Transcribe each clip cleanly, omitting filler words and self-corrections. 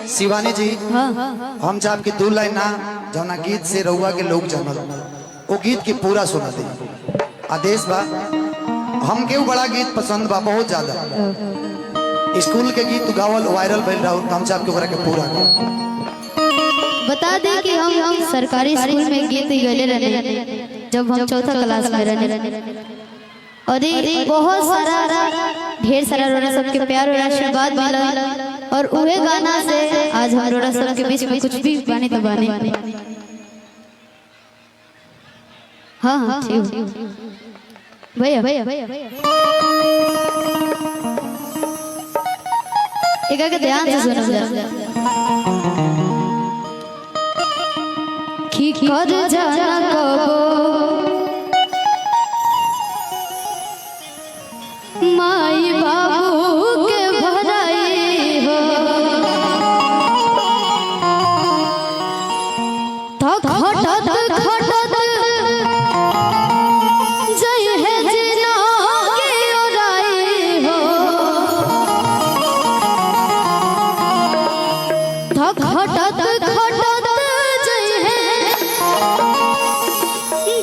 शिवानी जी हम चाह के दो लाइन ना जना गीत से रउआ के लोग जानल वो गीत के पूरा सुना दे आदेश बा। हम के बड़ा गीत पसंद बा बहुत ज्यादा स्कूल के गीत गावल वायरल भइल रहा हम चाह के ओकरा के पूरा बता दें कि हम सरकारी स्कूल में गीत गले रहने जब हम चौथा क्लास में रहने और बहुत सारा ढेर सारा रोड़ा सबके प्यार और आशीर्वाद मिला और उहे गाना से आज हम रोड़ा सबके बीच में कुछ भी बानी तो बानी। हाँ हाँ ठीक भैया भैया एक आगे ध्यान से सुनो कि कर जाना कबो माई बाबू के भराई हो तो खटत खटत जय है जिना के ओराई हो तो खटत खटत जय है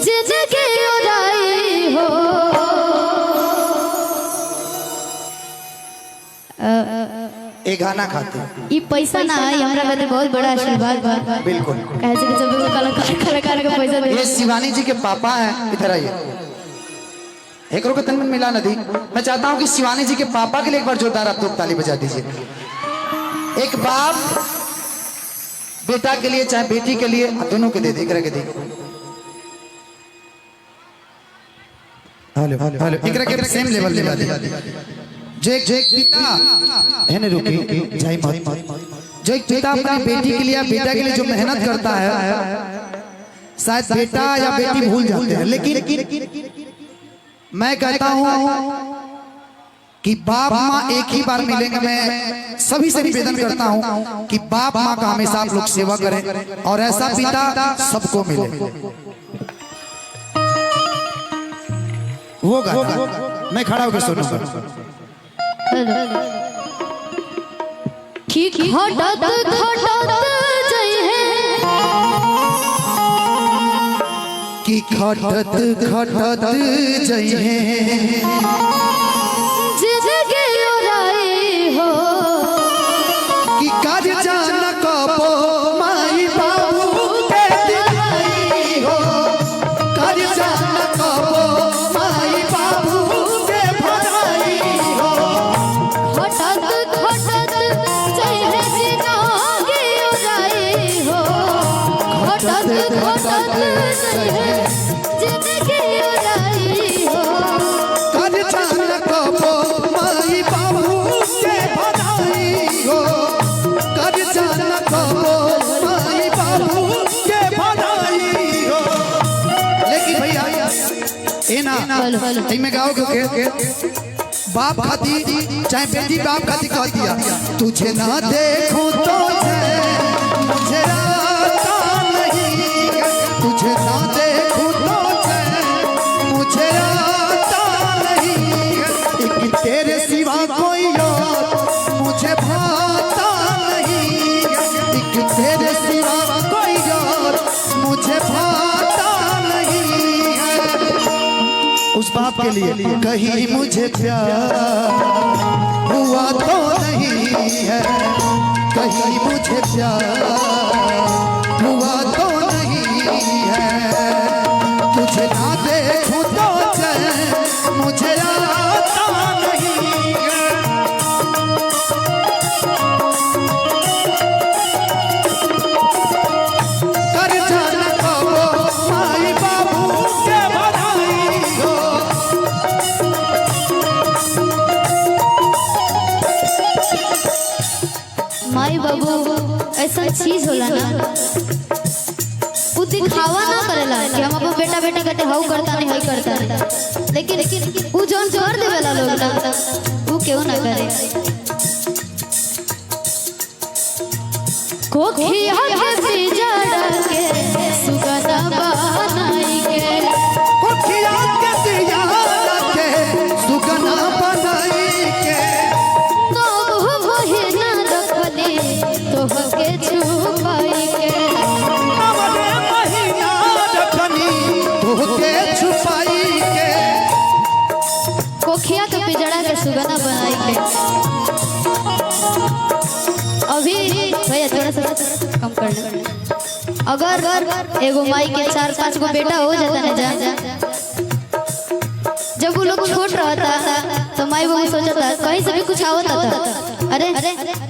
जिना के ओराई हो। ए गाना खाते ये पैसा ना है हमरा बदे बहुत बड़ा आशीर्वाद बा बिल्कुल कैसे कि जब कलाकार का पैसा दे ये शिवानी जी के पापा हैं इधर आइए एक रुपये तन में मिला नदी। मैं चाहता हूं कि शिवानी जी के पापा के लिए एक बार जोरदार आप लोग ताली बजा दीजिए। एक बाप बेटा के लिए चाहे बेटी के लिए दोनों के दे दे के दे हेलो हेलो एकरा के सेम लेवल ले दे जो एक पिता है ने रुकी जाई मत जो एक पिता अपनी बेटी के लिए या बेटा के लिए जो मेहनत करता है शायद बेटा या बेटी भूल जाते हैं लेकिन मैं कहता हूं कि बाप माँ एक ही बार मिलेंगे। मैं सभी से निवेदन करता हूं कि बाप माँ का हमेशा आप लोग सेवा करें और ऐसा पिता सबको मिले। वो गाना मैं खड़ा होकर सुनूंगा कि खटत खटत जय है कि खटत खटत जय जिनके ओराई हो कि काज जान कबो माई बाबू के दिलाई हो काज जान कबो माई बाबू के भलाई हो खटत खटत जय है जिनके ओराई हो खटत खटत जय है जिनके ओराई हो काज जान कबो माई बाबू के भलाई हो काज जान कबो माई बाबू के भलाई हो। लेकिन भैया ए ना में गाओ के बाप खाती चाहे बेटी बाप खाती कह दिया तुझे ना देखूं तो मुझे आता नहीं तुझे ना देखूं तो मुझे आता नहीं एक तेरे सिवा कोई और मुझे भाता नहीं एक तेरे सिवा कोई और मुझे भाता नहीं है। उस बाप के लिए कहीं मुझे प्यार हुआ तो नहीं है कहीं मुझे प्यार हुआ तो नहीं है तुझे ना देखूं तो मुझे आता नहीं है। कर जाना कबो माई बाबू के भलाई हो माई बाबू ऐसा चीज होला ना वो दिखावा ना करेला कि हम अपन बेटा बेटा कहते हाउ करता नहीं हाई करता नहीं लेकिन वो जोन जोर देवेला लोग ना वो क्यों ना करे कोखिया के बिजड़ के सुगना बनाई के कोखिया के बिजड़ के सुगना बनाई के तो वो तोहके छुपाई के नवरे महीना रखनी तोहके छुपाई के कोखिया के पिजड़ा के सुगना बनाई के अभी भैया थोड़ा सा कम कर ले। अगर एगो माई के 4-5 गो बेटा हो जाता है जा जब वो लोग छोट रहता तो माई बाबू सोचता कहीं से भी कुछ आवता था अरे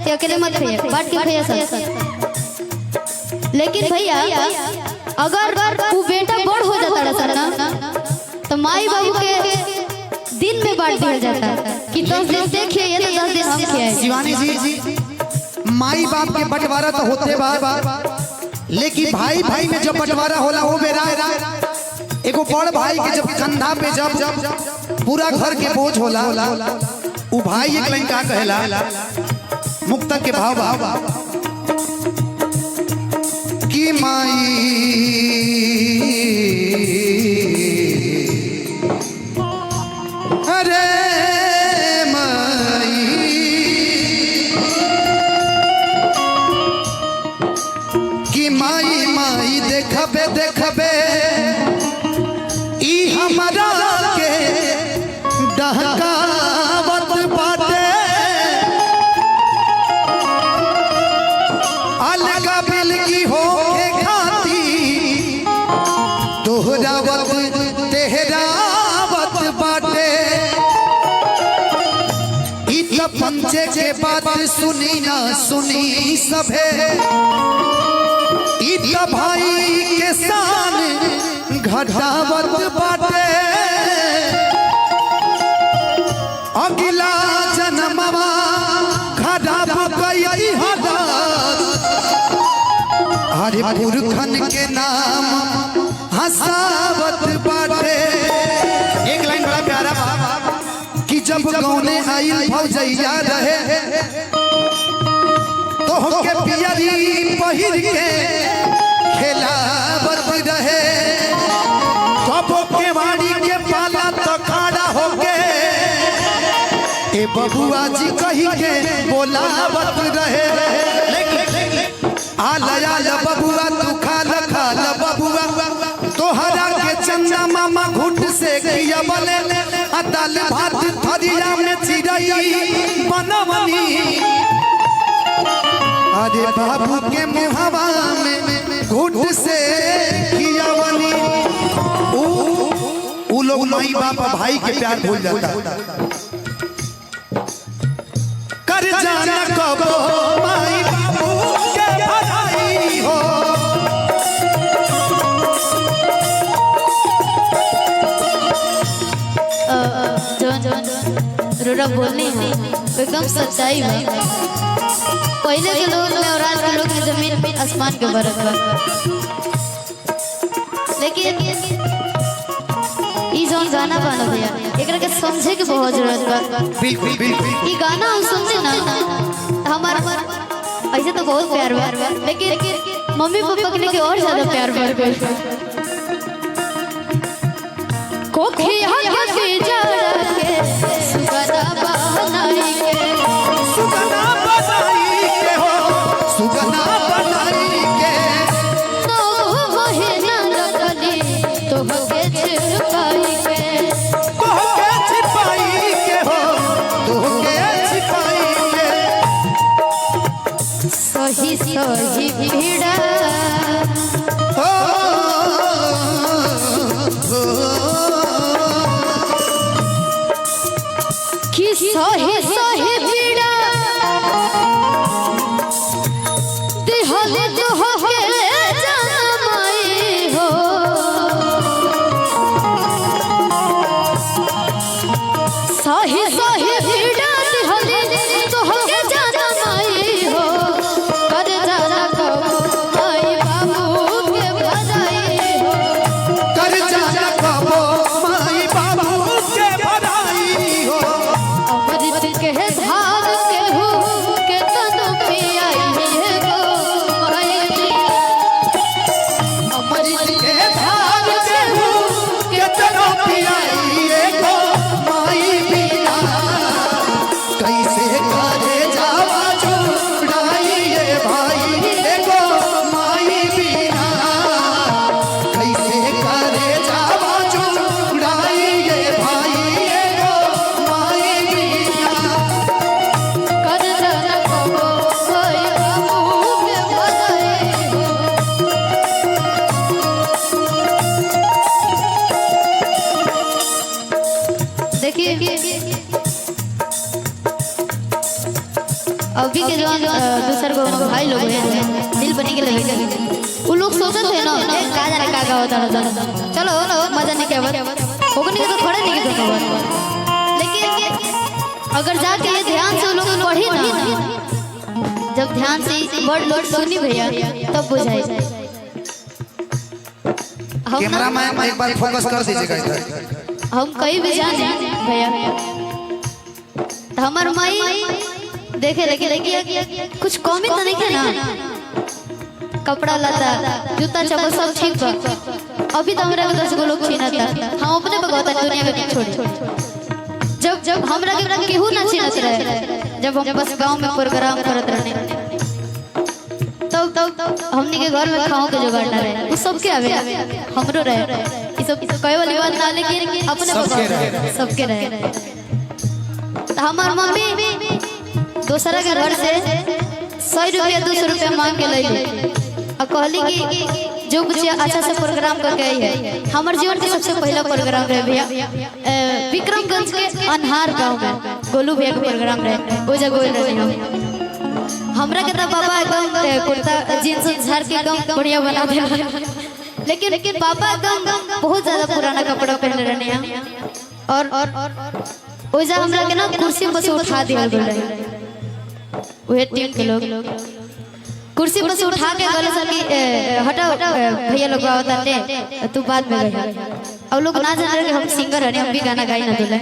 ते अकेले मत खाइए बांट के खाइए सब। लेकिन भैया अगर वो बेटा बड़ हो जाता रहता ना तो माई बाबू के दिन में बांट दिया जाता कि 10 दिन देखिए ये तो 10 दिन हम खाए। शिवानी जी माई बाप के बंटवारा तो होते बा लेकिन भाई भाई में जब बंटवारा होला वो बेरा एगो बड़ भाई के जब कंधा पे जब पूरा घर के बोझ होला वो भाई एक लाइन का कहला मुक्तक के भाव कि माई अरे माई कि माई माई देखबे देखबे ई हमारा के डहकावत बाटे अलगा बिल की हो के खाती तोहरावत तेहरावत बाटे ई त पंचे के बात सुनी ना सुनी सभे ई त भाई के शान घटावत बाटे अगला जन्मवा घटाव कई हदात हरे पुरखन के नाम हसावत बाटे। एक लाइन बड़ा प्यारा कि जब गौने आई भौजैया रहे तो के पियरी पहिर के खेलावत रहे कबो के वाड़ी के पाला तो खड़ा हो के ए बबुआ जी कही के बोलावत रहे आलया ल बबुआ तू खाल बबुआ तोहरा के चंदा मामा घुट से किया बले दाल भात थरिया में चिड़ई बनवनी अरे बाबू के मुहवा में घुट से कियावनी उ लोग माई बाप भाई के प्यार भूल जाता कर जाना कबो माई बाबू के भलाई हो रोरा बोलनी है एकदम सच्चाई है। पहले के लोग में और आज के लोग में जमीन आसमान के बराबर लेकिन ई जोन गाना बना भैया एकरा के समझे के बहुत जरूरत बा। बिल्कुल बिल्कुल ई गाना हम सुनते ना हमारा ऐसे तो बहुत प्यार बा लेकिन मम्मी पापा के लिए और ज्यादा प्यार बढ़ गई। कोखिया के पिजड़ा के सुगना बनाई के सुगना बनाई के हो सुगना बनाई के तो महीना रखली तोहके छिपाई के तोहके छिपाई के हो तोहके छिपाई के सही सही भीड़ा कि सही सही भीड़ा दिहले तोहके जमाई हो सही सही भीड़ा दिहले तोहके जमाई हो कर जाना कबो माई बाबू के भलाई हो कर जाना कबो माई बाबू के भलाई हो अमृत के भाई लोग हैं दिल बनी के लगे वो लोग सोचते थे ना का जाने का होता रहता चलो ना मजा नहीं क्या होगा नहीं तो खड़े नहीं तो लेकिन अगर जाके ये ध्यान से लोग पढ़ी ना जब ध्यान से वर्ड लोग सुनी भैया तब बुझाई कैमरामैन एक बार फोकस कर दीजिएगा इधर। हम कहीं भी जाने भैया हमार माई देखे लगे कुछ कमी तो नहीं है ना कपड़ा लता जूता चप्पल सब ठीक बा अभी तो हमरा 10 गो लोग छीनता हम अपने बगौता दुनिया में छोड़ जब हमरा के केहू ना छीनत रहे जब हम बस गांव में प्रोग्राम करत रहने तब हमनी के घर में खाओ के जुगाड़ ना रहे वो सबके आवे हमरो रहे ई सब कहे वाली बात ना लेकिन अपने सबके रहे हमार मम्मी दूसरा के घर से 100 रुपया 200 रुपया मांग के लै और कहली कि जो कुछ अच्छा से प्रोग्राम करके आई है हमारे जीवन के सबसे पहला प्रोग्राम रहे भैया विक्रमगंज के अनहार गांव में गोलू भैया का प्रोग्राम रहे वो जगह रहे हमरा के पापा एकदम कुर्ता जींस झाड़ के एकदम बढ़िया बना दे लेकिन पापा एकदम बहुत ज्यादा पुराना कपड़ा पहन रहे हैं और ओजा हमरा के ना कुर्सी पर से उठा दिया गया रहे वह टीम के लोग कुर्सी पर से उठा के गले से हटाओ भैया लोग आवताते तू बाद में गए और लोग ना जान रहे कि हम सिंगर हैं हम भी गाना गाई ना दिले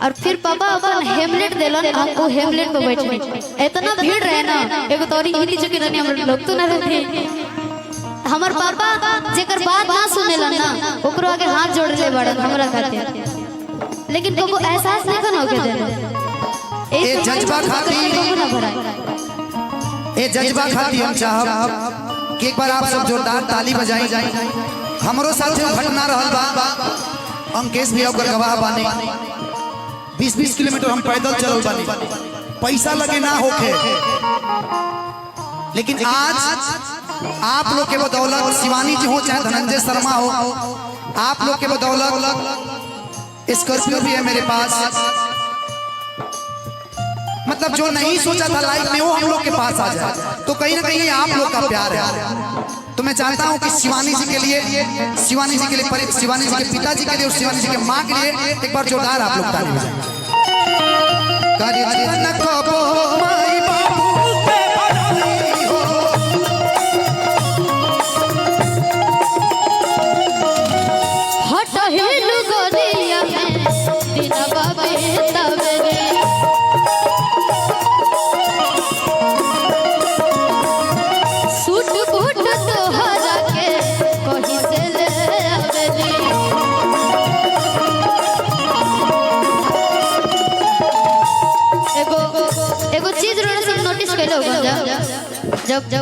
और फिर पापा अपन हेमलेट देलन हम वो हेमलेट पे बैठे इतना भीड़ रहे ना एगो तोरी हिली चुकी रहनी हम लोग तो ना रहते हमर पापा जेकर बात ना सुनेलन ना ओकरो आगे हाथ जोड़ ले बड़न हमरा खातिर लेकिन को एहसास नहीं करना होके देना ए जज्बा खातिर हम चाहब कि एक बार आप सब जोरदार ताली बजाई हमरो साथ जो घटना रहल बा अंकेश भी ओकर गवाह बानी 20-20 किलोमीटर हम पैदल चलल बानी पैसा लगे ना होके लेकिन आज आप लोग के बदौलत शिवानी जी हो चाहे धनंजय शर्मा हो आप लोग के बदौलत स्कॉर्पियो भी है मेरे पास मतलब जो नहीं सोचा था लाइफ में वो हम लोग के पास आ जाए तो कहीं ना कहीं आप लोग का प्यार है तो मैं चाहता हूं कि शिवानी जी के लिए शिवानी जी के पिताजी के लिए और शिवानी जी के माँ के लिए एक बार जोरदार आप लोग ताली बजाएं जब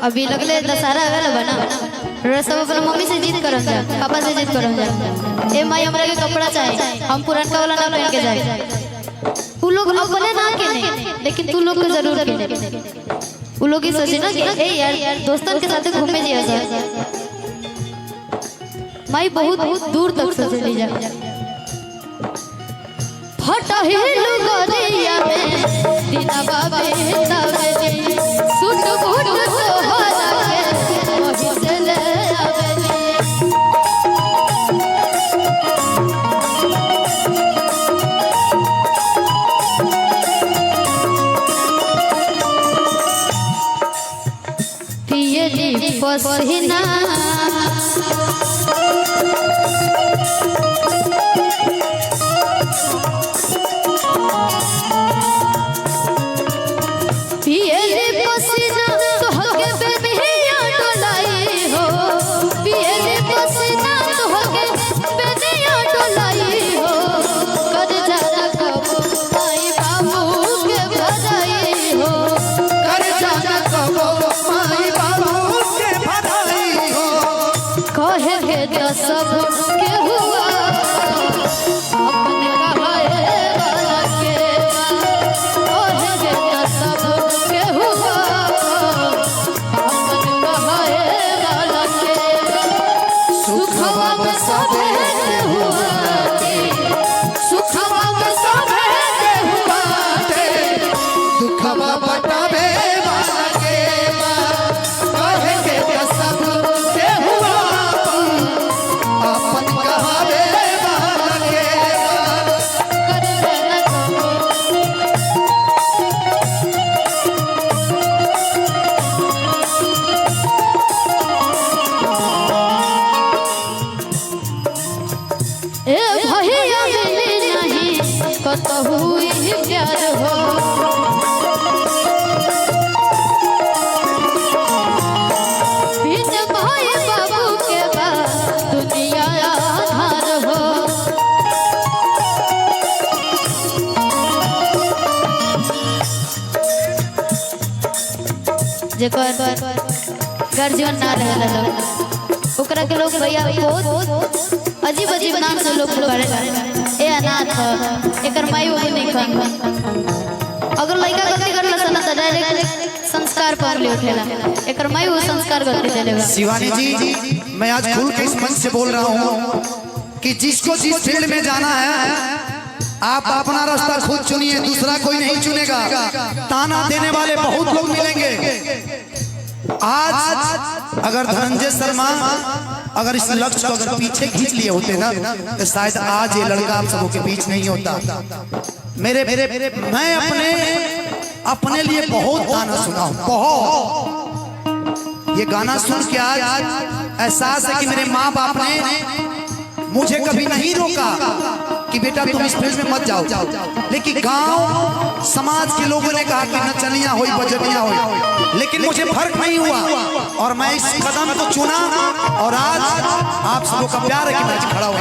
अभी लगले दशहरा आवेला बना सब अपना मम्मी से जीत करन जा पापा से जीत करन जा ए माई हमरा के कपड़ा चाहिए हम पुराना वाला ना पहन के जाए उ लोग अपने ना के नहीं लेकिन तू लोग के जरूर के उ लोग ही सोचे ना कि ए यार दोस्तन के साथ घूमे जिया जा माई बहुत दूर तक सोचे ली जा फटा हिल गोरिया में दिना बाबे तवे सुट फुट सोहरा के वही से ले आवेली पियली पसीना कहे जेकर गर्जीवन ना रहला लोग ओकरा के लोग भैया बहुत अजीब अजीब नाम से लोग पुकारे ए अनाथ ह एकर माई वो नहीं खान अगर लड़का गलती करला सना त डायरेक्ट संस्कार पर ले उठेला एकर माई वो संस्कार गलती देलेगा। शिवानी जी मैं आज खुल के इस मंच से बोल रहा हूँ कि जिसको जिस फील्ड में जाना है आप अपना रास्ता खुद चुनिए, दूसरा कोई नहीं चुनेगा। ताना देने वाले बहुत लोग मिलेंगे। आज अगर धनंजय शर्मा अगर इस लक्ष्य को अगर पीछे खींच लिए होते ना तो शायद आज ये लड़का आप सबों के बीच नहीं होता। मैं अपने लिए बहुत गाना सुना हूँ, बहुत। ये गाना सुन के आज एहसास है कि मेरे माँ बाप ने मुझे कभी नहीं रोका कि बेटा तुम इस फील्ड में मत जाओ, लेकिन गांव समाज के लोगों ने कहा कि नचनिया होई बजनिया होई, लेकिन मुझे फर्क नहीं हुआ और मैं इस कदम को चुना और आज आप सबों का प्यार है कि मैं खड़ा हुआ।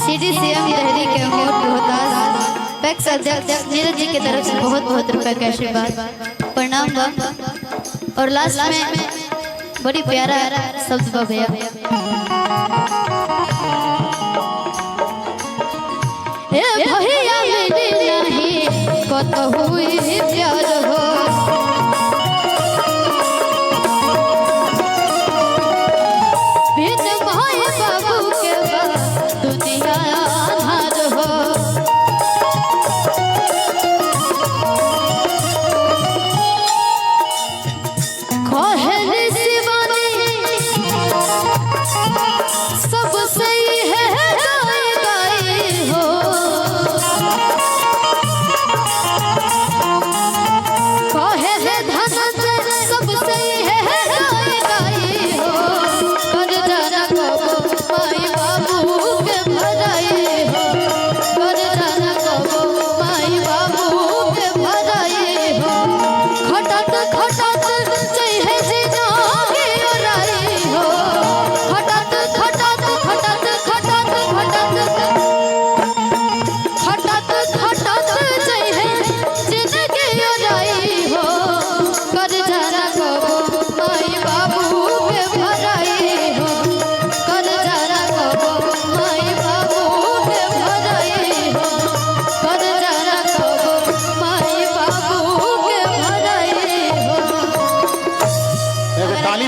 सिटी सीएम लहरी के मोट रोहतास पैक्स अध्यक्ष नीरज जी की तरफ से बहुत बहुत रुपए का आशीर्वाद प्रणाम बा। और लास्ट में बड़ी प्यारा शब्द बा भैया, ए भैया मिली नहीं कतहु हुई प्यार हो,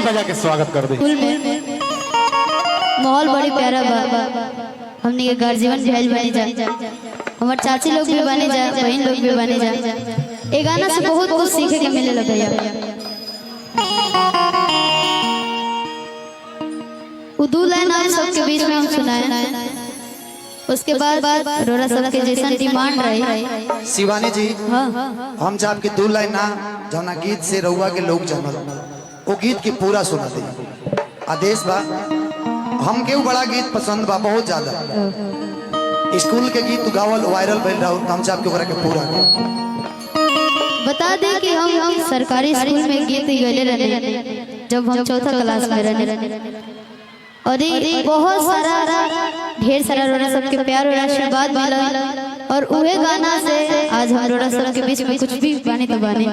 बजा के स्वागत कर दे। माहौल बड़ी प्यारा बा, हमने ये गार्जियन भेज बने जा, हमारे चाची लोग भी बने जा, बहन लोग भी बने जा। ये गाना से बहुत कुछ सीखे के मिले लगा यार। उर्दू लाइन आप सबके बीच में हम सुनाए, उसके बाद रोरा सबके जैसा डिमांड रही। शिवानी जी हम जब की दो लाइन ना जौना गीत से रउआ के लोग जमल वो गीत की पूरा सुना दे आदेश बा। हम के बड़ा गीत पसंद बा बहुत ज्यादा, स्कूल के गीत गावल वायरल भइल रहा, हम चाप के के पूरा बता दे कि हम सरकारी स्कूल में गीत गए रहे जब हम चौथा क्लास में रहे, और ये बहुत सारा ढेर सारा रोड़ा सबके प्यार और आशीर्वाद मिला, और उहे गाना से आज हम रोड़ा सबके बीच में कुछ भी गाने तो बने।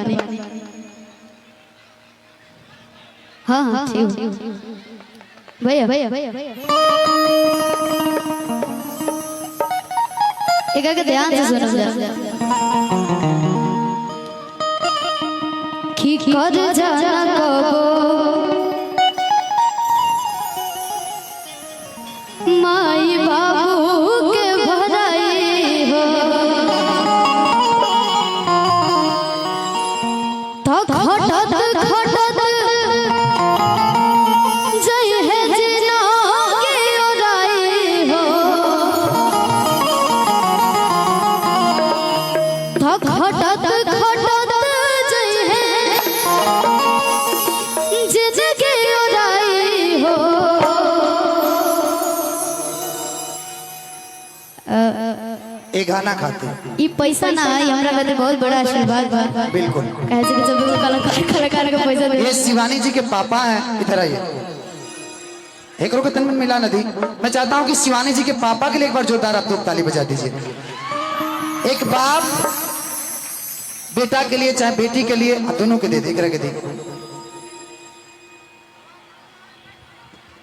हाँ हाँ ठीक भैया भैया एक के ध्यान से सुनो जरा कि कर जाना कबो माई बाबू के भराई हो, तो घटत घटत जय है जिना के ओराई हो, तो घटत घटत जय है जिना के ओराई हो। ये गाना खाते ये पैसा ना है हमरा खातिर बहुत बड़ा आशीर्वाद बा। बिल्कुल कहे से कि जब भी कलाकार का पैसा दे ये शिवानी जी के पापा हैं। इधर आइए, एक रुको तन में मिला नदी। मैं चाहता हूँ कि शिवानी जी के पापा के लिए एक बार जोरदार आप लोग ताली बजा दीजिए। एक बाप बेटा के लिए चाहे बेटी के लिए दोनों के दे दे दे।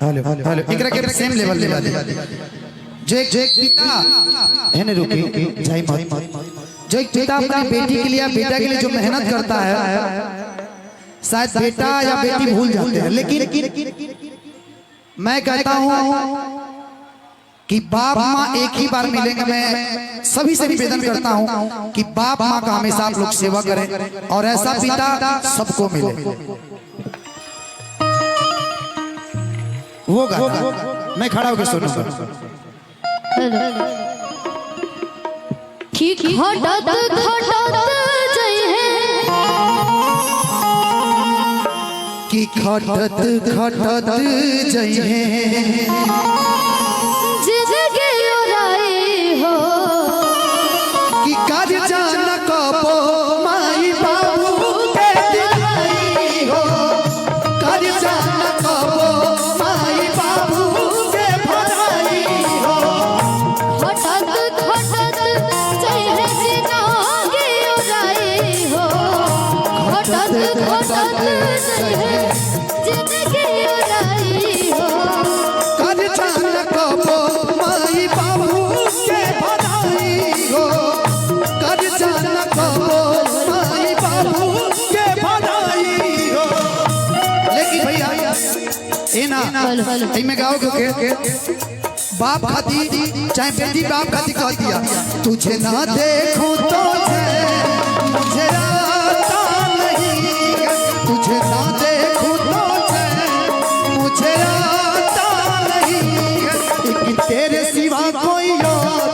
हेलो हेलो एकरा के सेम लेवल लेवा दे। जो एक पिता है ना रुकी जाई मत, जो एक पिता अपनी बेटी के लिए बेटा के लिए जो मेहनत करता है, शायद बेटा या बेटी भूल जाते हैं, लेकिन मैं कहता हूं कि बाप माँ एक ही बार मिलेंगे। मैं सभी से निवेदन करता हूं कि बाप माँ का हमेशा आप लोग सेवा करें और ऐसा पिता सबको मिले। वो गाना मैं खड़ा होकर सुनूंगा। कि खटत खटत जय है, कि खटत खटत जय है, जिंदगी उड़ाई हो, कि कर जान कबो माई बाबू के दिलाई हो, कर जान कबो माई बाबू के भलाई हो। खटत खटत जय है जिंदगी उड़ाई हो, खटत खटत जय है जिंदगी उड़ाई हो, कर जान कबो माई बाबू के भलाई हो, कर जान कबो माई बाबू के भलाई हो। लेकिन भैया ए ना ए में गाओ के बाप खाती चाहे बेटी बाप खाती कह दिया, तुझे ना देखूं तो मुझे आता नहीं, तुझे ना देखूं तो मुझे आता नहीं, एक तेरे सिवा कोई और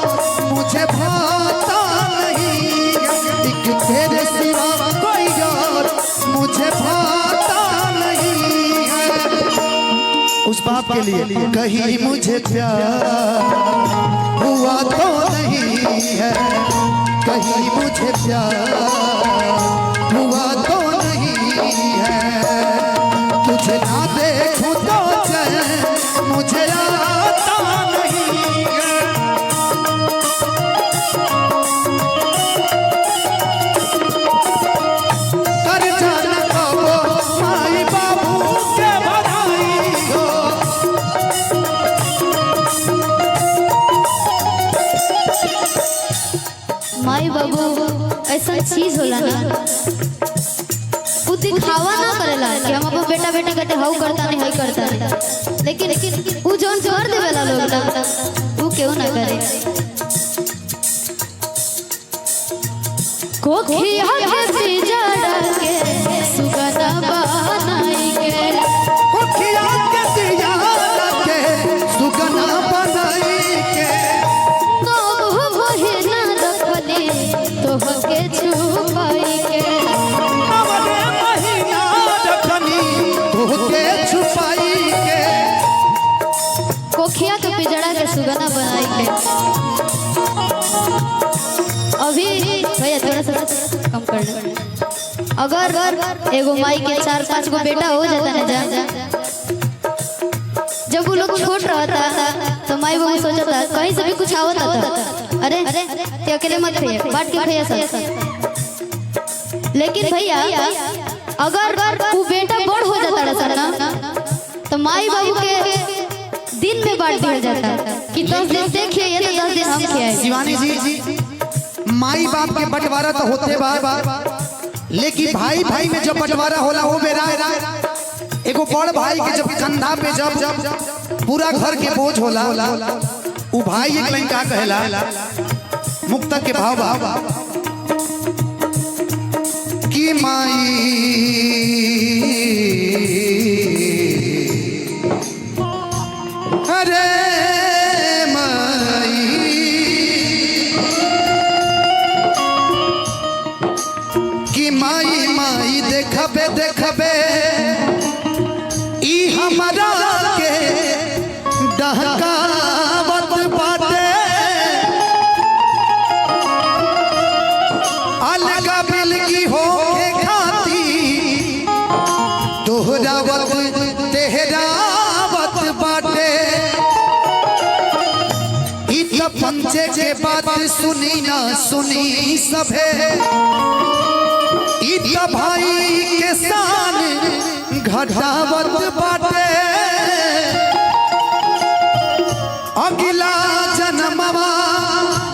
मुझे भाता नहीं, एक तेरे सिवा कोई और मुझे भाता नहीं है। उस बाप के लिए कहीं मुझे प्यार हुआ तो नहीं है, कहीं मुझे प्यार हुआ तो नहीं है, तुझे ना देखूं तो चैन मुझे आता नहीं है। कर जान कबो माई बाबू के भलाई हो, माई बाबू ऐसा चीज होला ना, वो दिखावा ना करेला कि हम अपन बेटा बेटा कहते हाउ करता नहीं हाई करता नहीं, लेकिन वो जोन कर देवेला लोग ना वो क्यों ना करे। कोखिया के पिजड़ा के सुगना बनाई के, कोखिया के पिजड़ा के सुगना बनाई के, तो वही ना रखले तो हके छुपाई के, नवरे महीना रखनी तोहके छुपाई के। कोखिया के पिजड़ा के सुगना बनाई के। अभी भैया थोड़ा सा कम कर लो। अगर एगो माई के 4-5 गो बेटा हो जाता ना जब वो लोग छोट रहता तो माई बाबू सोचता कहीं से भी कुछ आवता था, अरे ते अकेले मत खाइए बांट के खाइए सब। लेकिन भैया अगर वो बेटा बड़ हो जाता ना तो माई बाबू के दिन में बांट दिया जाता कि 10 दिन से खिए तो 10 दिन हम खिए। शिवानी जी माई बाप के बंटवारा तो होते बा, लेकिन भाई भाई में जब बंटवारा होला हो बेरा एगो बड़ भाई के जब कंधा पे जब पूरा घर के बोझ होला, वो भाई एक लाइन का कहला मुक्तक के भाव कि माई अरे माई माई देखबे देखबे ई हमरा के डहकावत बाटे, सोहरावत तेहरावत बाटे इत पंचे के बात सुनी ना सुनी सभे इत भाई के शान घटावत बाटे अगला जन्मवा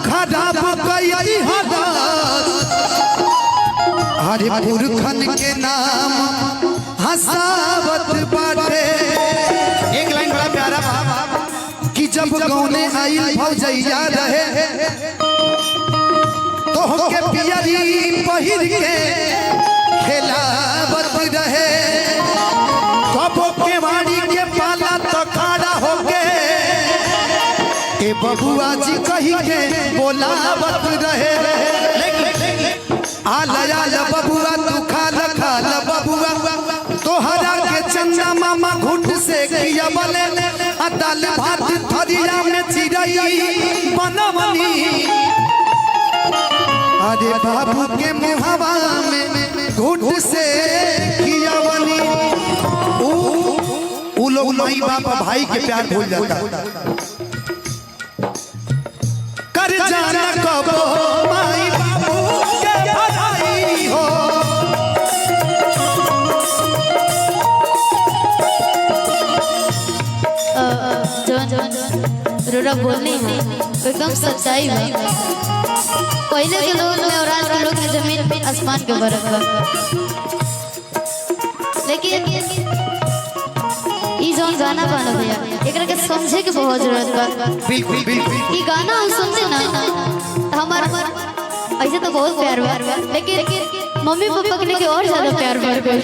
खराब कई हरे पुरखन के नाम हसावत बाटे। एक लाइन बड़ा प्यारा कि जब गौने आई भौजैया रहे तो के पियरी पहिर के खेलावत रहे कबो के वाड़ी के पाला तो खड़ा होके ए बबुआ जी कही के बोलावत रहे आल बबुआ तू खाल बबुआ तोहरा के चंदा मामा घुट से किया बने दाल भात थरिया में चिड़ई बनवनी अरे बाबू के मुहवा में घुट से किया बनी उ लोग माई बाप भाई के प्यार भूल जाता कर जाना कबो माई बाबू के भलाई हो रोरा बोलनी है एकदम सच्चाई है। पहले के लोग में और आज के लोग में जमीन आसमान के बराबर लेकिन ई जोन गाना बना भैया एकरा के समझे के बहुत जरूरत बा। बिल्कुल बिल्कुल ई गाना हम सुनते ना हमार ऐसे तो बहुत प्यार बा लेकिन मम्मी पापा के लिए और ज्यादा प्यार बढ़ गई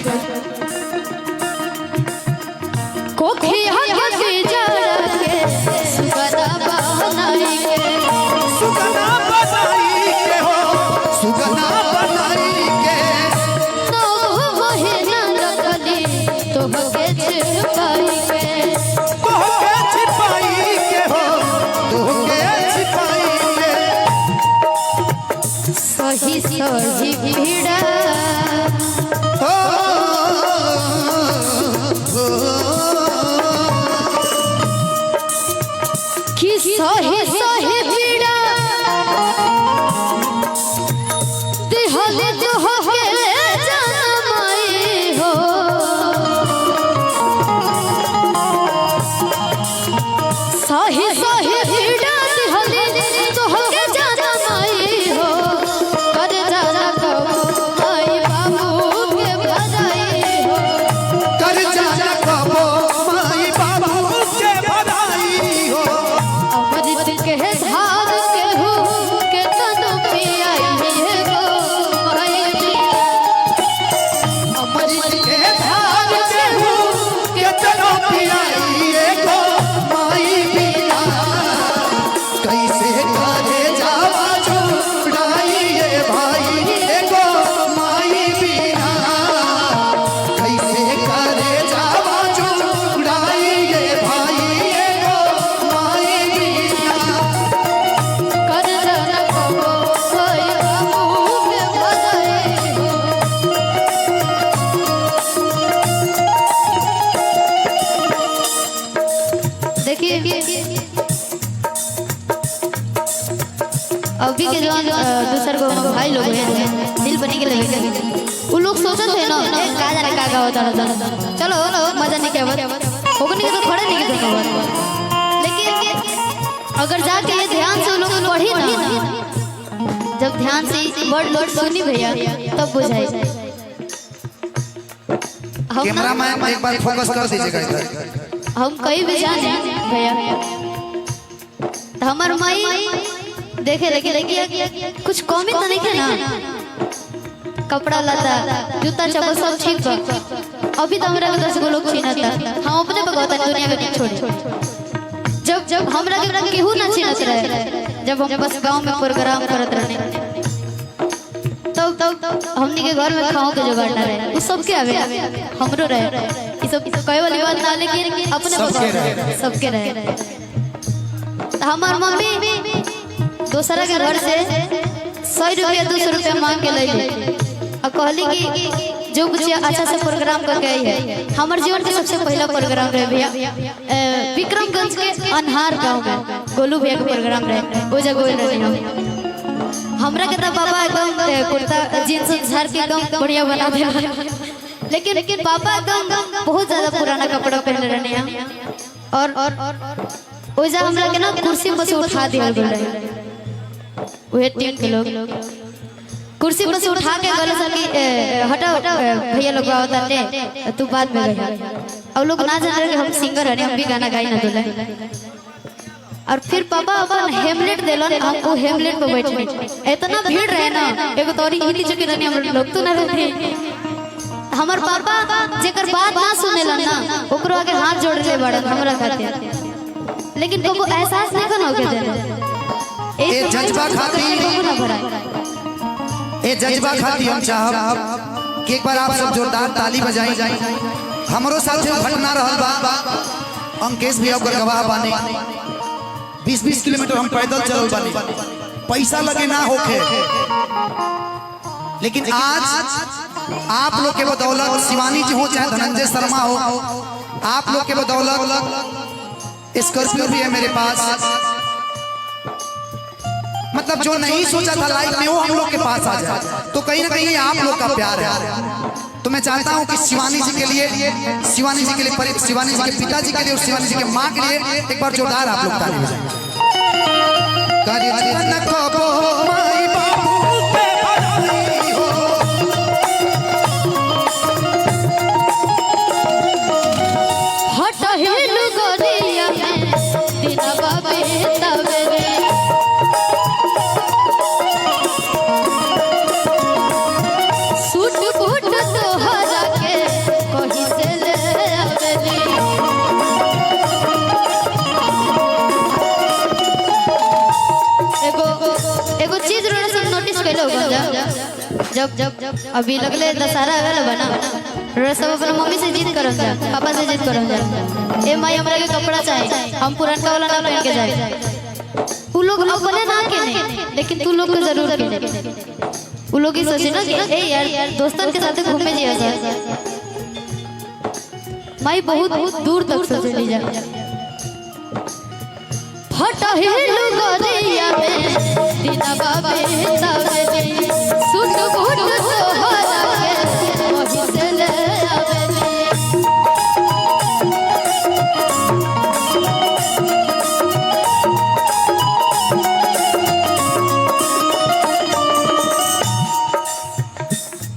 कोखिया के जरा के सुगना बनाई के सुगना बनाई के हो सुगना बनाई के तो महीना लगली तो के छिपाई के छिपाई के हो तो के छिपाई के सही सही भीड़ा कि सही सही भीड़ा दिहले जो हो के जनमाई हो सही सही भीड़ा दिहले जो हो के जनमाई हो कर जाना को माई बाबू के बधाई हो कर जाना कबो माई बाबू के बधाई हो अमृत के धार के हो के तन पियाई है गो माई अमृत के धार के हो के तनो पियाई गो माई बिना कैसे करे जावा छुड़ाई ये भाई गो माई बिना कैसे करे जावा छुड़ाई ये भाई गो माई बिना कर जाना को माई बाबू के बधाई हो देखिए अभी के जो दूसर को भाई लोग हैं दिल बनी के लगे वो लोग सोचते हैं ना का जाने का होता रहता चलो ना मजा नहीं क्या बात होगनी के तो खड़े नहीं के तो लेकिन अगर जाके ये ध्यान से वो लोग पढ़ी ना जब ध्यान से वर्ड वर्ड सुनी भैया तब बुझाई कैमरा मैन एक बार फोकस कर दीजिएगा इधर हम कहीं भी जाने भैया तो हमार माई देखे कुछ कमी तो नहीं है ना कपड़ा लता जूता चप्पल सब ठीक बा अभी तो हमरा के 10 गो लोग छीनता हम अपने बगौता दुनिया में छोड़ जब हमरा के केहू ना छीनत रहे जब हम बस गांव में प्रोग्राम करत रहे तब हमनी के घर में खाओ के जुगाड़ ना रहे वो सबके आवे हमरो रहे ई सब कहे वाली बात ना लेकिन अपने सबके रहे हमार मम्मी दूसरा के घर से 100 रुपया 200 रुपया मांग के ले और कहली कि जो कुछ अच्छा से प्रोग्राम करके आई है। हमारे जीवन के सबसे पहला प्रोग्राम रहे भैया विक्रमगंज के अनहार गांव में गोलू भैया के प्रोग्राम रहे। वो जगह रहे हम हमरा के तो बाबा एकदम कुर्ता जींस झाड़ के एकदम बढ़िया बना दिया, लेकिन पापा एकदम बहुत ज्यादा पुराना कपड़ा पहन रहे हैं। और ओजा हमरा के ना कुर्सी पर से उठा दिया गया रहे। वे टीम के लोग कुर्सी पर से उठा के गले से हटाओ भैया लोग आवता थे तू बाद में गई। और लोग ना जान रहे कि हम सिंगर हैं, हम भी गाना गाई ना दूल्हे। और फिर पापा अपन हेमलेट देलन, हम वो हेमलेट पे बैठे। इतना भीड़ रहे ना, एगो तोरी हिली चुके रहनी हम लोग तो ना रहते। हमार पापा जेकर बात ना सुनेलन ना ओकरो आगे हाथ जोड़ ले बड़न हमरा खातिर, लेकिन को एहसास नहीं करना होके देना। ए जज्बा खातिर हम चाहब कि एक बार आप सब जोरदार ताली बजाई। हमरो साथ जो घटना रहल बा, अंकेश भी ओकर गवाह बानी। 20-20 किलोमीटर हम पैदल चलल बानी, पैसा लगे ना होके, लेकिन आज आप लोग के बदौलत शिवानी जी हो चाहे धनंजय शर्मा हो, आप लोग के बदौलत स्कॉर्पियो भी है मेरे पास। मतलब जो नहीं सोचा था लाइफ में वो हम लोग के पास आ जाए, तो कहीं ना कहीं आप लोग का प्यार है। तो मैं चाहता हूं कि शिवानी जी के लिए, शिवानी जी के पिताजी के लिए और शिवानी जी के माँ के लिए एक बार जोरदार आप लोग ताली बजाएं। जब अभी लगले दशहरा गल बना सब अपना मम्मी से जिद करम जा, पापा से जिद करम जा, ए माई हमरा के कपड़ा चाहिए, हम पुराना वाला ना पहन के जाए। उ लोग अपने ना के नहीं, लेकिन तू लोग को जरूर के। उ लोग ही सोचे ना कि ए यार दोस्तन के साथ घूमे जिया सर। माई बहुत दूर तक सोचे ली जा। फटा हिलु गोरिया में दीना बाबे तवे सुट बुट सोहरा के वही से ले आवे।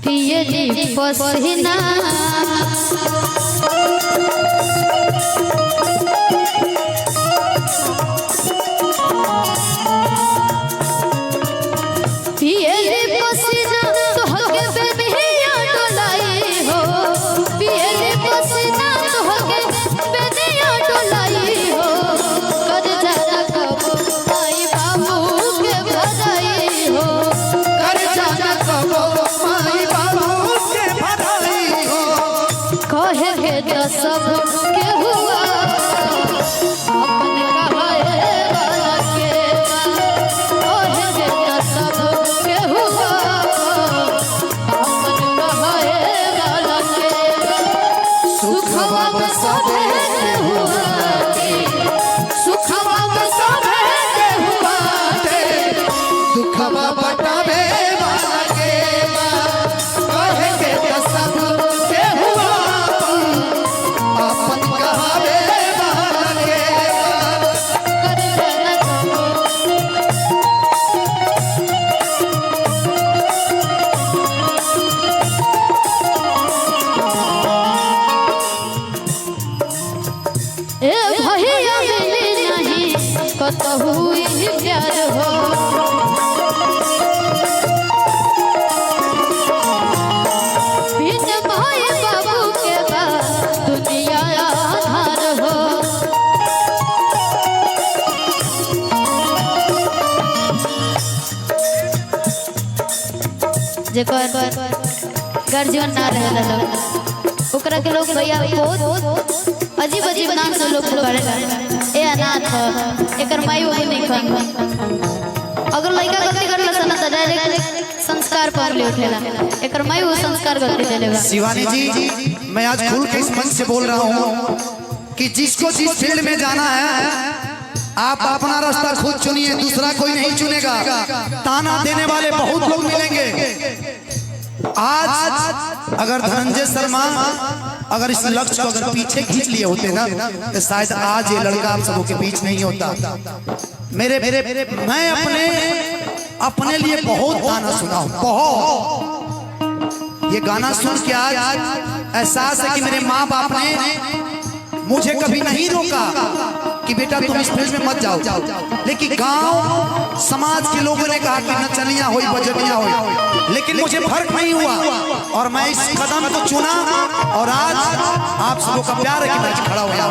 पियली पसीना सब के हुआ अपन कहाए वाला के ओहे बेटा सब के हुआ अपन कहाए वाला के सुखवा में सब के हुआ सुखवा में सब के हुआ दुखवा बटावे वाला के ओहे बेटा सब के हुआ अपन कहावे वाला के। ए भैया मिली नहीं कतहु ही प्यार हो, बिन भाई बाबू के बाद दुनिया आधार हो। जेकर गार्जियन ना रहे ओकरा के लोग भैया बहुत अजीब अजीब नाम से लोग पुकारे। ए अनाथ एकर माई बाबू नहीं खन अगर लड़का गलती करला सन त डायरेक्ट संस्कार पर ले उठेला एकर माई वो संस्कार गलती देले बा। शिवानी जी, मैं आज खुल के इस मंच से बोल रहा हूँ कि जिसको जिस फील्ड में जाना है आप अपना रास्ता खुद चुनिए, दूसरा कोई नहीं चुनेगा। ताना देने वाले बहुत लोग मिलेंगे। आज अगर धनंजय शर्मा अगर इस लक्ष्य को अगर पीछे खींच लिए होते ना तो शायद आज ये लड़का आप सबों के बीच नहीं होता। मैं अपने लिए बहुत गाना सुना हूँ, बहुत। ये गाना सुन के आज एहसास है कि मेरे माँ बाप ने मुझे कभी नहीं रोका कि बेटा तुम इस फील्ड में मत जाओ, लेकिन गांव समाज के लोगों ने कहा कि नचनिया होई बजनिया होई, लेकिन मुझे फर्क नहीं हुआ और मैं इस कदम को चुना और आज आप सबों का प्यार है कि मैं खड़ा हुआ।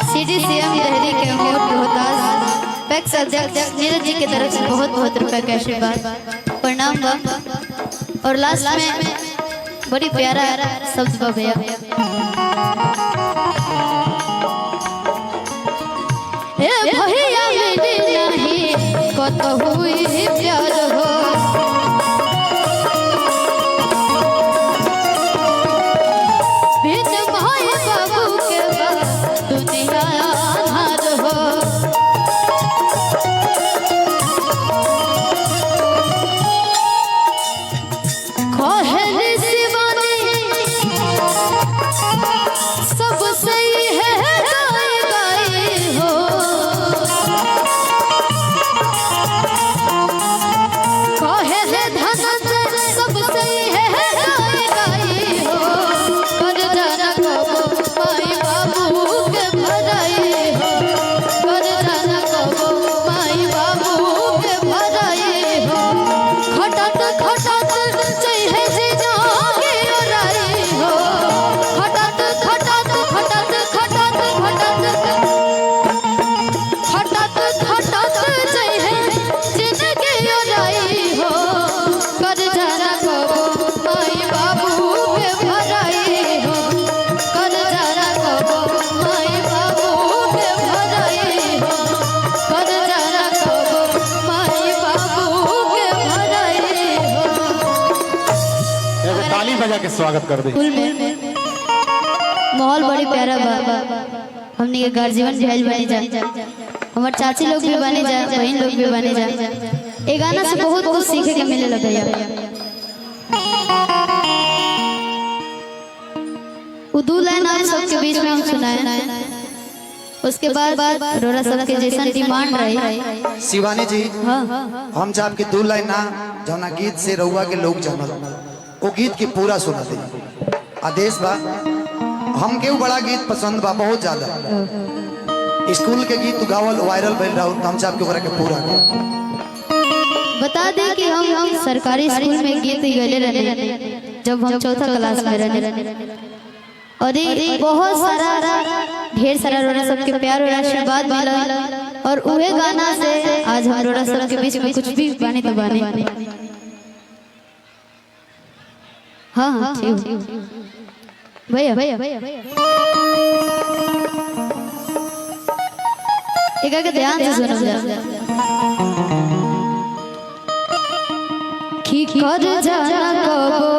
सीडी सीएम लहरी के अमोद रोहतास पैक्स अध्यक्ष नीरज जी की तरफ से बहुत बहुत रुपए का आशीर्वाद प्रणाम बा। और लास्ट में बड़ी प्यारा शब्द बा भैया, ए भैया मिली नहीं कत हुई प्यार हो, बजा के स्वागत कर दे। माहौल बड़ी प्यारा बा, हमने के गार्जियन भेज बनी जा, हमार चाची लोग भी बने जा, बहन लोग भी बने जा। ये गाना से बहुत कुछ सीखे के मिले भैया। वो दो लाइन आप सबके बीच में हम सुनाए, उसके बाद रोरा सब के जैसा डिमांड रही। शिवानी जी, हाँ हम जब के दो लाइन ना जौना गीत से रहुआ के लोग जानल वो गीत के पूरा सुना दे आदेश बा। हम के बड़ा गीत पसंद बा बहुत ज्यादा, स्कूल के गीत गावल वायरल भइल रहा, हम चाप के के पूरा बता दे कि हम सरकारी स्कूल में गीत गले रहे जब हम चौथा क्लास में रहे, और ये बहुत सारा ढेर सारा रोरा सबके प्यार और आशीर्वाद मिला, और उहे गाना से आज हम रोरा सबके बीच में कुछ भी बानी तो बानी। हाँ भैया एक आगे ध्यान से सुनो कि कर जाना कबो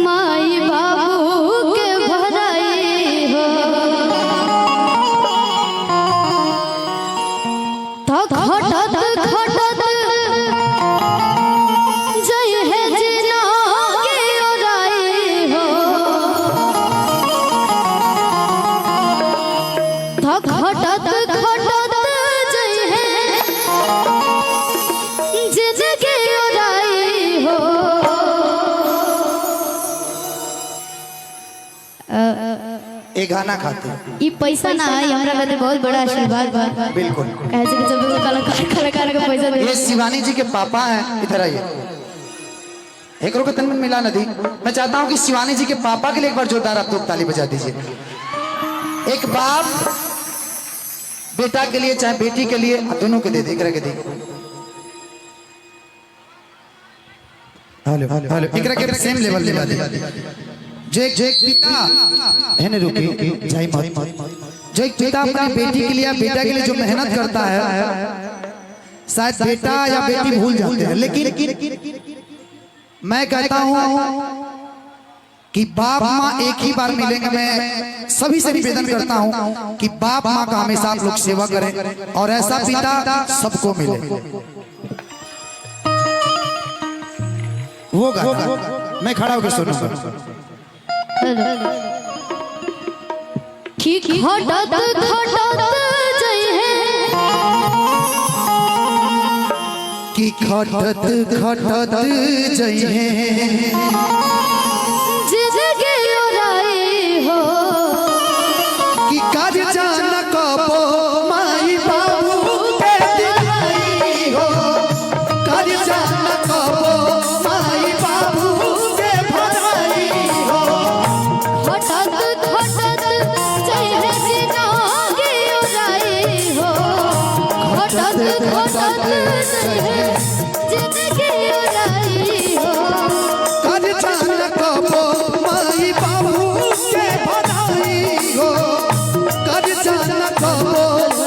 माई बाबू के भराई हो, तो घटत घटत जय है जिना के ओराई हो, तो घटत घटत जय है जिना के ओराई हो। ए गाना खाते ये पैसा ना है, हमरा खातिर बहुत बड़ा आशीर्वाद बा। बिल्कुल कैसे कि जब कलाकार का पैसा दे। ये शिवानी जी के पापा हैं, इधर आइए एक रुको तन में मिला नदी। मैं चाहता हूं कि शिवानी जी के पापा के लिए एक बार जोरदार आप लोग ताली बजा दीजिए। एक बाप बेटा के लिए चाहे बेटी के लिए दोनों के दे दे एकरा के दे। हेलो हेलो एकरा के सेम लेवल ले दे। जो एक पिता है ने रुकी जाई मत, जो एक पिता अपनी बेटी के लिए बेटा के लिए जो मेहनत करता है, शायद बेटा या बेटी भूल जाते हैं, लेकिन मैं कहता हूं कि बाप माँ एक ही बार मिलेंगे। मैं सभी से निवेदन करता हूं कि बाप माँ का हमेशा आप लोग सेवा करें और ऐसा पिता सबको मिले। वो गाना मैं खड़ा होकर सुनूं। ठीक खटत खटत जय है कि खटत खटत जय है जिंदगी उड़ाई हो कि कर जान कबो माई बाबू के दिलाई हो, कर जान कबो माई बाबू के भलाई हो। खटत खटत जय है जिंदगी उड़ाई हो, खटत खटत जय है जिंदगी उड़ाई हो। कर जान कबो माई बाबू के भलाई हो, कर जान कबो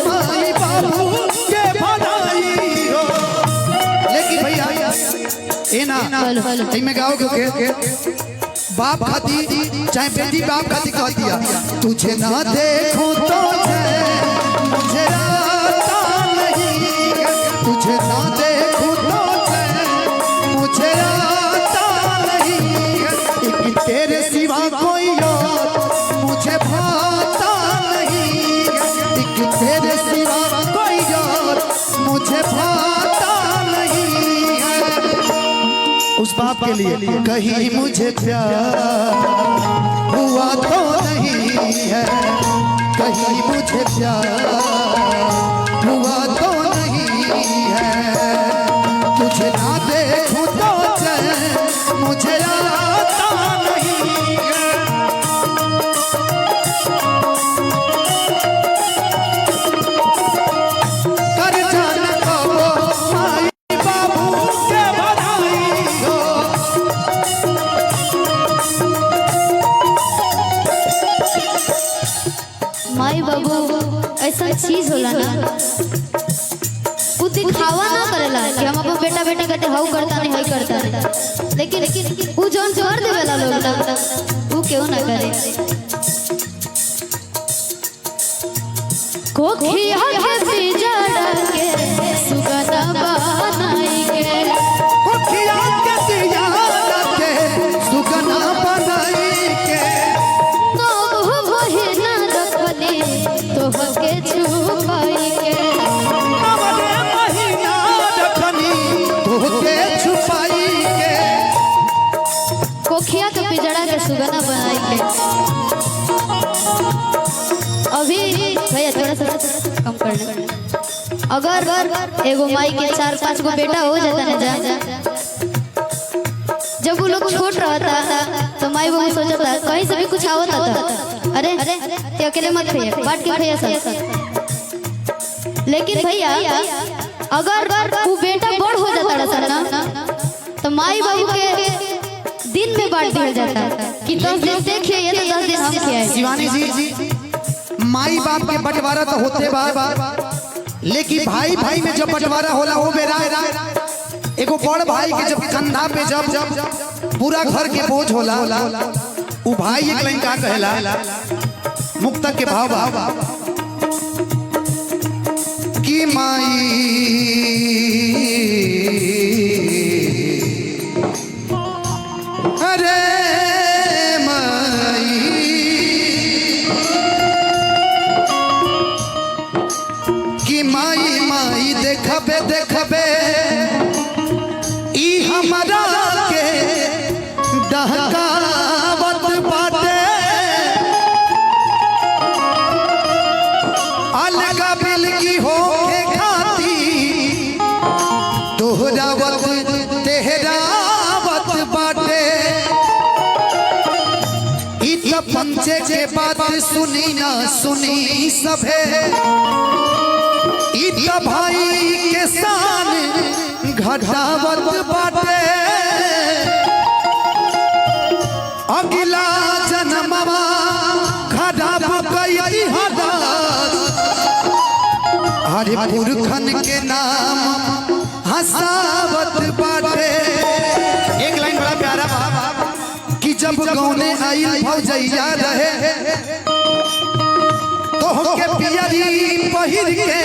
माई बाबू के भलाई हो। लेकिन भैया ए ना में गाओ क्योंकि बाप खाती चाहे बेटी बाप खाती कह दिया तुझे ना देखूं तो मुझे आता नहीं, तुझे ना देखूं तो मुझे आता नहीं, एक तेरे सिवा कोई और मुझे भाता नहीं, एक तेरे सिवा कोई और मुझे भाता नहीं। उस बाप के लिए कहीं मुझे प्यार हुआ तो नहीं है, कहीं मुझे प्यार हुआ तो नहीं है, तुझे ना देखूं तो मुझे आता नहीं है। कर जान कबो माई बाबू के भलाई हो। माई बाबू ऐसा चीज होला ना, वो दिखावा ना करेला कि हम अपन बेटा बेटी कहते हाउ करता नहीं हाई करता नहीं, लेकिन वो जोन कर देवेला लोग ना वो क्यों ना करे। कोखिया के बिजड़ा के सुगना बनाई के, कोखिया के सियारा के सुगना बनाई के, नौ बहिना रखले तो हके छुपाई के, नवले महीना रखनी तोहके छुपाई के। कोखिया के पिजड़ा के सुगना बनाई के। अभी भैया थोड़ा सा कम कर ले। अगर एगो माई के 4-5 गो बेटा हो जाता ना जा, जब वो लोग छोट रहता तो माई बाबू सोचता कहीं से भी कुछ आवता था, अरे ते अकेले मत खाइए बांट के खाइए सब। लेकिन भैया अगर वो बेटा बड़ हो जाता ना तो माई बाबू के दिन में बांट दिया जाता कि 10 दिन से खाइए तो 10 दिन हम खाइए। शिवानी जी माई बाप के बंटवारा तो होते बा, लेकिन भाई भाई में जब बंटवारा होला हो बेरा एगो बड़ भाई के जब कंधा पे जब पूरा घर के बोझ होला वो भाई एक लाइन का कहला मुक्तक के भाव कि माई अरे माई माई देखबे देखबे ई हमरा के डहकावत बाटे, अलगा बिलगी हो के खाती तोहरावत तेहरावत बाटे। इत पंचे के बात सुनी ना सुनी सभे इतना भाई के शान घटावत बाटे अगला जन्मवा खराब कई हालात हरे पुरखन के नाम हसावत बाटे। एक लाइन बड़ा प्यारा कि जब गौने आई भौजैया रहे तो के पियरी पहिर के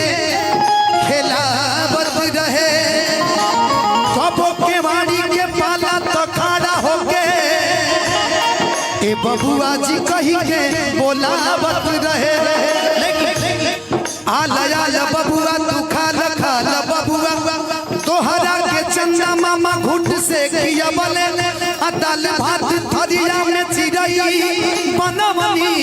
खेलावत रहे सब के वाणी के पाला तो खड़ा हो के ए बबुआ जी कही के बोलावत रहे आलया बबुआ तू खाला खाला बबुआ तोहरा के चंदा मामा घुट से किया बले दाल भात थरिया में चिड़ई बनवनी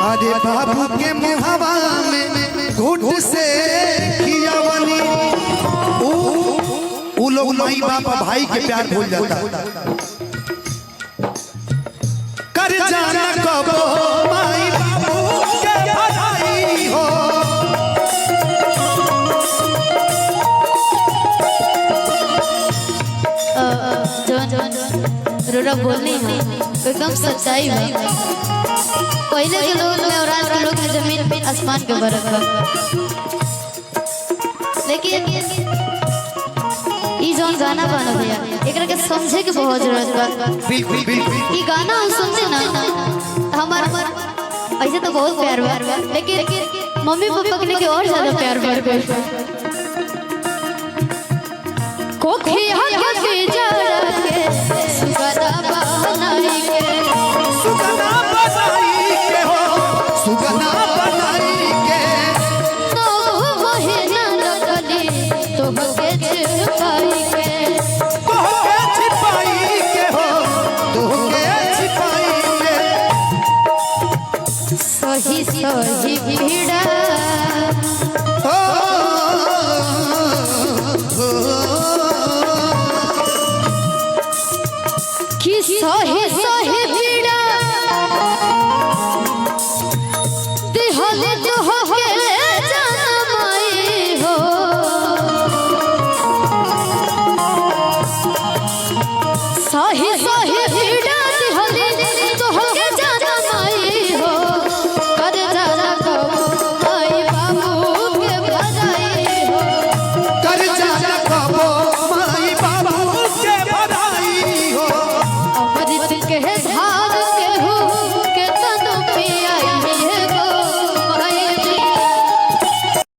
अरे बाबू के मुहावा में घुट से किया बनी उ लोग माई बाप भाई के प्यार भूल जाता कर जाना कबो माई बाबू के भलाई हो रोरा बोलनी है एकदम सच्चाई है। पहले के लोग और आज के लोग में जमीन आसमान के फर्क है। लेकिन ई जोन गाना बना भैया एकरा के समझे के बहुत जरूरत बा। बिल्कुल बिल्कुल ई गाना हम सुनते ना हमार ऐसे तो बहुत प्यार बा लेकिन मम्मी पापा के लेके और ज्यादा प्यार बढ़ गए। कोखिया के जड़ के सुगना बनाई के सुगना बनाई के हो सुगना बनाई के तो महीना लगली तो के छिपाई के छिपाई के हो तो के छिपाई के सही सही भीड़ा कि सही सही भीड़ा दिहल जो हो के जनमाई हो सही सही भीड़ा दिहल जो हो के जनमाई हो कर जाना को आई बाबू के भजाई हो कर जाना कबो माई बाबू के भलाई हो अमृत के